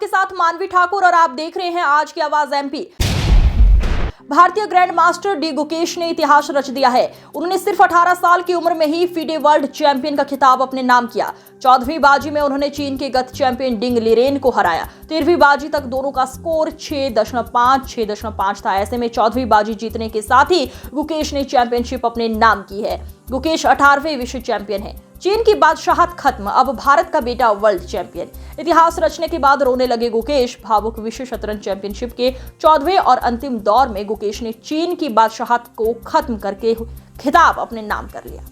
आपके साथ मानवी ठाकुर और आप देख रहे हैं आज की आवाज एमपी। भारतीय ग्रैंड मास्टर डी गुकेश ने इतिहास रच दिया है। उन्होंने सिर्फ 18 साल की उम्र में ही फीडे वर्ल्ड चैंपियन का खिताब अपने नाम किया। 14वीं बाजी में उन्होंने चीन के गत चैंपियन डिंग लिरेन को हराया। 13वीं बाजी तक दोनों का स्कोर 6.5 था। ऐसे में 14वीं बाजी जीतने के साथ ही गुकेश ने चैंपियनशिप अपने नाम की है। गुकेश 18वें विश्व चैंपियन है। चीन की बादशाहत खत्म, अब भारत का बेटा वर्ल्ड चैंपियन। इतिहास रचने के बाद रोने लगे गुकेश। भावुक विश्व शतरंज चैंपियनशिप के 14वें और अंतिम दौर में गुकेश ने चीन की बादशाहत को खत्म करके खिताब अपने नाम कर लिया।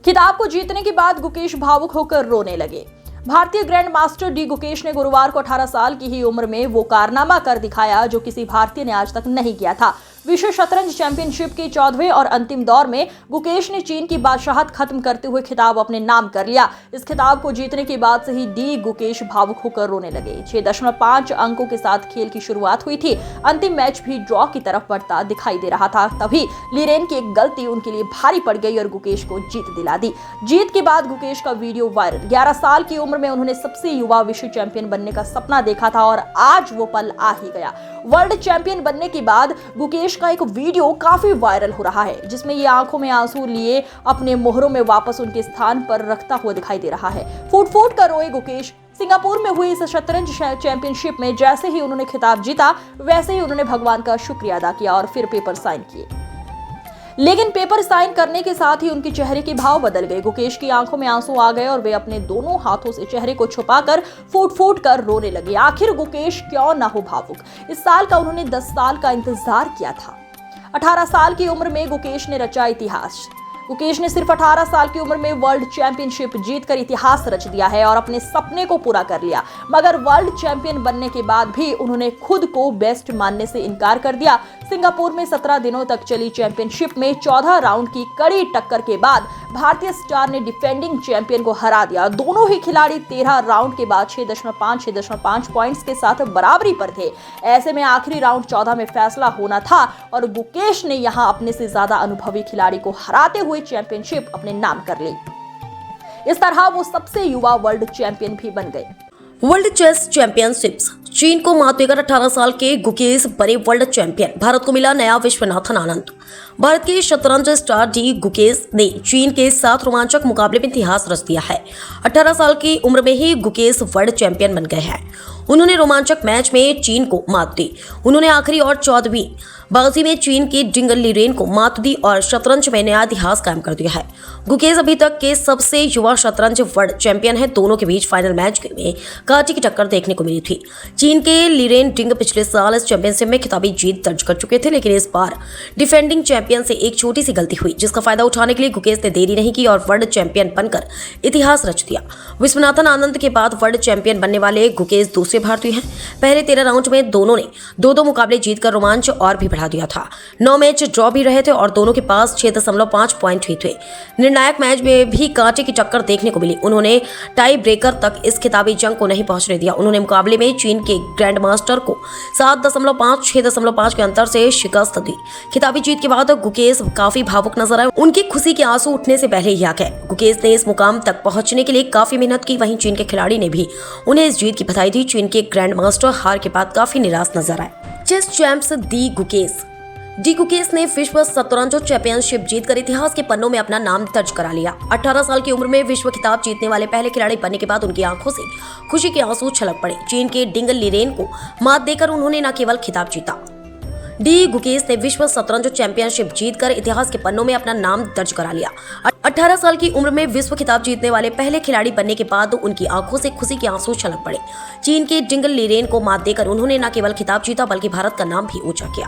खिताब को जीतने के बाद गुकेश भावुक होकर रोने लगे। भारतीय ग्रैंड मास्टर डी गुकेश ने गुरुवार को 18 साल की ही उम्र में वो कारनामा कर दिखाया जो किसी भारतीय ने आज तक नहीं किया था। विश्व शतरंज चैंपियनशिप के 14वें और अंतिम दौर में गुकेश ने चीन की बादशाहत खत्म करते हुए खिताब अपने नाम कर लिया। इस खिताब को जीतने के बाद से ही डी गुकेश भावुक होकर रोने लगे। 6.5 अंकों के साथ खेल की शुरुआत हुई थी। अंतिम मैच भी ड्रॉ की तरफ बढ़ता दिखाई दे रहा था। तभी लिरेन की एक गलती उनके लिए भारी पड़ गई और गुकेश को जीत दिला दी। जीत के बाद गुकेश का वीडियो वायरल। 11 साल की उम्र में उन्होंने सबसे युवा विश्व चैंपियन बनने का सपना देखा था और आज वो पल आ ही गया। वर्ल्ड चैंपियन बनने के बाद गुकेश का एक वीडियो काफी वायरल हो रहा है जिसमें ये आंखों में आंसू लिए अपने मोहरों में वापस उनके स्थान पर रखता हुआ दिखाई दे रहा है। फूट फूट कर रोए गुकेश। सिंगापुर में हुई इस शतरंज चैंपियनशिप में जैसे ही उन्होंने खिताब जीता वैसे ही उन्होंने भगवान का शुक्रिया अदा किया और फिर पेपर साइन किए। लेकिन पेपर साइन करने के साथ ही उनके चेहरे के भाव बदल गए। गुकेश की आंखों में आंसू आ गए और वे अपने दोनों हाथों से चेहरे को छुपाकर फूट फूट कर रोने लगे। आखिर गुकेश क्यों ना हो भावुक। इस साल का उन्होंने 10 साल का इंतजार किया था। 18 साल की उम्र में गुकेश ने रचा इतिहास। गुकेश ने सिर्फ 18 साल की उम्र में वर्ल्ड चैंपियनशिप जीतकर इतिहास रच दिया है और अपने सपने को पूरा कर लिया। मगर वर्ल्ड चैंपियन बनने के बाद भी उन्होंने खुद को बेस्ट मानने से इनकार कर दिया। सिंगापुर में 17 दिनों तक चली चैंपियनशिप में 14 राउंड की कड़ी टक्कर के बाद भारतीय स्टार ने डिफेंडिंग चैंपियन को हरा दिया। दोनों ही खिलाड़ी 13 राउंड के बाद 6.5 पॉइंट्स के साथ बराबरी पर थे। ऐसे में आखिरी राउंड 14 में फैसला होना था और गुकेश ने यहां अपने से ज्यादा अनुभवी खिलाड़ी को हराते हुए चैंपियनशिप अपने नाम कर ली। इस तरह वो सबसे युवा वर्ल्ड चैंपियन भी बन गए। World chess championships. चीन को मात देकर 18 साल के गुकेश बने वर्ल्ड चैंपियन। भारत को मिला नया विश्वनाथन आनंद। भारत के शतरंज स्टार डी गुकेश ने चीन के साथ रोमांचक मुकाबले में इतिहास रच दिया है। 18 साल की उम्र में ही गुकेश वर्ल्ड चैंपियन बन गए हैं। उन्होंने रोमांचक मैच में चीन को मात दी। उन्होंने आखिरी और 14वीं बाजी में चीन के डिंग लिरेन को मात दी और शतरंज में नया इतिहास कायम कर दिया है। गुकेश अभी तक के सबसे युवा शतरंज वर्ल्ड चैंपियन है। दोनों के बीच फाइनल मैच में कांटे की टक्कर देखने को मिली थी। चीन के लिरेन डिंग पिछले साल इस चैंपियनशिप में खिताबी जीत दर्ज कर चुके थे, लेकिन इस बार डिफेंडिंग चैंपियन से एक छोटी सी गलती हुई जिसका फायदा उठाने के लिए गुकेश ने देरी नहीं की और वर्ल्ड चैंपियन बनकर इतिहास रच दिया। विश्वनाथन आनंद के बाद वर्ल्ड चैंपियन बनने वाले गुकेश दूसरे भारतीय हैं। पहले 13 राउंड में दोनों ने 2-2 मुकाबले जीतकर रोमांच और भी बढ़ा दिया था। 9 मैच ड्रॉ भी रहे थे और दोनों के पास 6.5 पॉइंट ही थे। निर्णायक मैच में भी कांटे की टक्कर देखने को मिली। उन्होंने टाई ब्रेकर तक इस खिताबी जंग को नहीं पहुंचने दिया। उन्होंने मुकाबले में चीन के ग्रैंड मास्टर को 7.5 6.5 के अंतर से शिकस्त दी। खिताबी जीत के बाद गुकेश काफी भावुक नजर आए। उनकी खुशी के आंसू उठने से पहले ही आ गए। गुकेश ने इस मुकाम तक पहुंचने के लिए काफी मेहनत की। वहीं चीन के खिलाड़ी ने भी उन्हें इस जीत की बधाई दी। चीन के ग्रैंड मास्टर हार के बाद काफी निराश नजर आए। चेस चैंप्स डी गुकेश ने विश्व शतरंज चैंपियनशिप जीतकर इतिहास के पन्नों में अपना नाम दर्ज करा लिया। 18 साल की उम्र में विश्व खिताब जीतने वाले पहले खिलाड़ी बनने के बाद उनकी आंखों से खुशी के आंसू छलक पड़े। चीन के डिंग लिरेन को मात देकर उन्होंने न केवल खिताब जीता, डी गुकेश ने विश्व शतरंज चैंपियनशिप जीतकर इतिहास के पन्नों में अपना नाम दर्ज करा लिया। 18 साल की उम्र में विश्व खिताब जीतने वाले पहले खिलाड़ी बनने के बाद उनकी आंखों से खुशी के आंसू छलक पड़े। चीन के डिंग लिरेन को मात देकर उन्होंने न केवल खिताब जीता बल्कि भारत का नाम भी ऊंचा किया।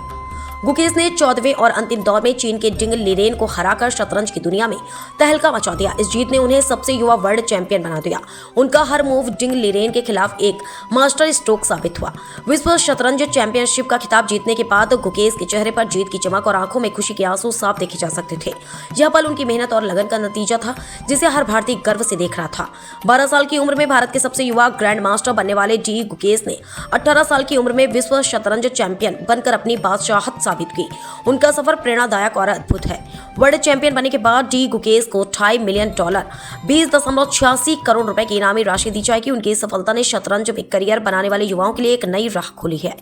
गुकेश ने 14वें और अंतिम दौर में चीन के डिंग लिरेन को हराकर शतरंज की दुनिया में तहलका मचा दिया। इस जीत ने उन्हें सबसे युवा वर्ल्ड चैंपियन बना दिया। उनका हर मूव डिंग लिरेन के खिलाफ एक मास्टर स्ट्रोक साबित हुआ। विश्व शतरंज चैंपियनशिप का खिताब जीतने के बाद गुकेश के चेहरे पर जीत की चमक और आंखों में खुशी के आंसू साफ देखे जा सकते थे। यह पल उनकी मेहनत और लगन का नतीजा था जिसे हर भारतीय गर्व से देख रहा था। 12 साल की उम्र में भारत के सबसे युवा ग्रैंड मास्टर बनने वाले डी गुकेश ने 18 साल की उम्र में विश्व शतरंज चैंपियन बनकर अपनी बादशाहत साबित की। उनका सफर प्रेरणादायक और अद्भुत है। वर्ल्ड चैंपियन बनने के बाद डी गुकेश को $2.5 मिलियन 20.86 करोड़ रुपए की इनामी राशि दी जाएगी। उनकी इस सफलता ने शतरंज में करियर बनाने वाले युवाओं के लिए एक नई राह खोली है।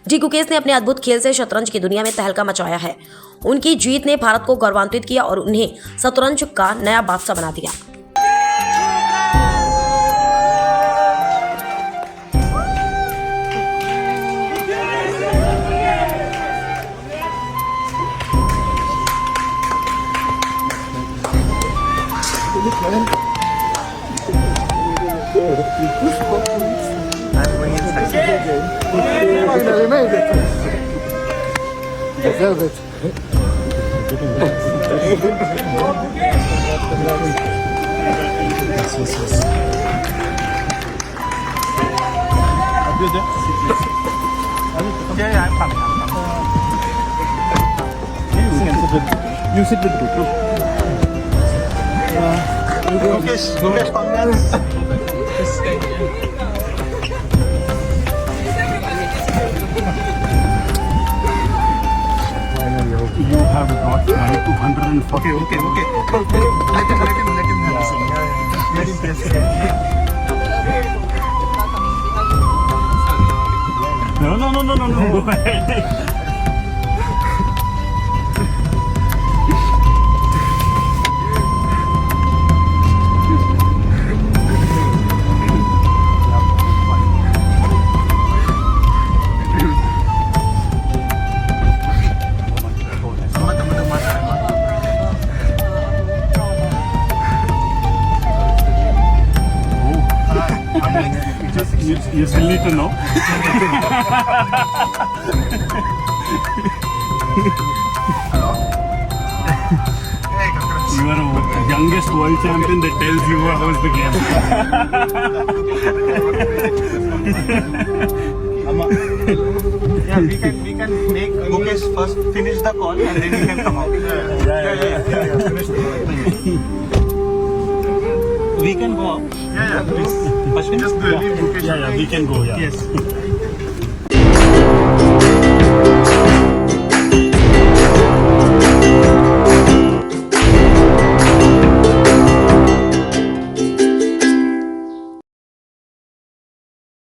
डी गुकेश ने अपने अद्भुत खेल से शतरंज की दुनिया में तहलका मचाया है। उनकी जीत ने भारत को गौरवान्वित किया और उन्हें शतरंज का नया बादशाह बना दिया। Finally made it. Deserve it. Yeah, I'm coming. You sit with group. Mukesh, congrats. You have got my 240. Okay. Let him have some. Let him taste it. No. Go ahead. You still need to know. You are a youngest world champion that tells you how's the game. Yeah, we can make Mukesh first finish the call and then he can come out. Yeah. Finish the call. We can go out. Yeah, please. Just leave Mukesh. Yeah, we can go. Yeah. Yes.